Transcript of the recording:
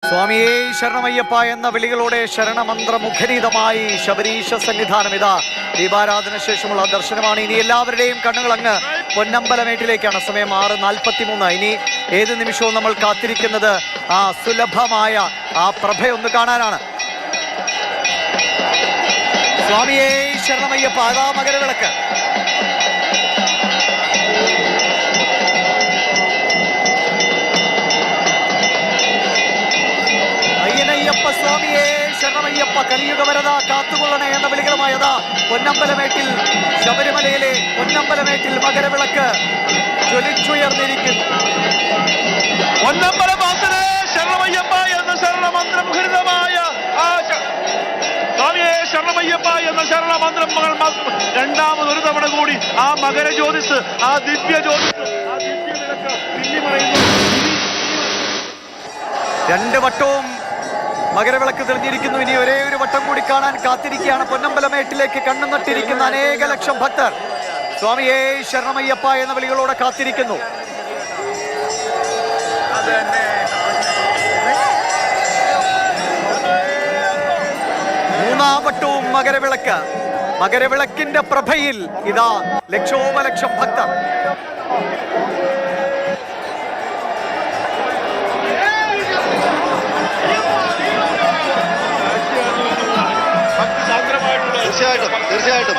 സ്വാമിയേ ശരണമയ്യപ്പ എന്ന വിളികളോടെ ശരണമന്ത്രമുഖരിതമായി ശബരീശ സന്നിധാനം ഇതാ ദീപാരാധന ശേഷമുള്ള ദർശനമാണ്. ഇനി എല്ലാവരുടെയും കണ്ണുകൾ അങ്ങ് പൊന്നമ്പലമേട്ടിലേക്കാണ്. സമയം 6:43. ഇനി ഏത് നിമിഷവും നമ്മൾ കാത്തിരിക്കുന്നത് ആ സുലഭമായ ആ പ്രഭയൊന്ന് കാണാനാണ്. സ്വാമിയേ ശരണമയ്യപ്പ, അതാ മകരവിളക്ക്. അയ്യനയ്യപ്പ സ്വാമിയേ ശരണമയ്യപ്പ, കലിയുഗവരത കാത്തുകൊള്ളണേ എന്ന വിളികളുമായതാ പൊന്നമ്പലമേട്ടിൽ, ശബരിമലയിലെ പൊന്നമ്പലമേട്ടിൽ മകരവിളക്ക് ജ്വലിച്ചുയർന്നിരിക്കുന്നു. പൊന്നമ്പലമാസനെ ശരണമയ്യപ്പ എന്ന ശരണമന്ത്രമുഖരിതമായ സ്വാമിയെ ശരണമയ്യപ്പ എന്ന ശരണമന്ത്രം രണ്ടാമതൊരു തവണ കൂടി ആ മകര ജ്യോതിസ്, ആ ദിവ്യ ജ്യോതിസ്, ആ ദിവ്യ വിളക്ക് പിന്നിമറയുന്നു. രണ്ട് വട്ടവും മകരവിളക്ക് തെളിഞ്ഞിരിക്കുന്നു. ഇനി ഒരേ ഒരു വട്ടം കൂടി കാണാൻ കാത്തിരിക്കുകയാണ് പൊന്നമ്പലമേട്ടിലേക്ക് കണ്ണു നട്ടിരിക്കുന്ന അനേക ലക്ഷം ഭക്തർ. സ്വാമിയേ ശരണമയ്യപ്പ എന്ന വിളികളോടെ കാത്തിരിക്കുന്നു. മൂന്നാം വട്ടവും മകരവിളക്ക്. മകരവിളക്കിന്റെ പ്രഭയിൽ ഇതാ ലക്ഷോപലക്ഷം ഭക്തർ. തീർച്ചയായിട്ടും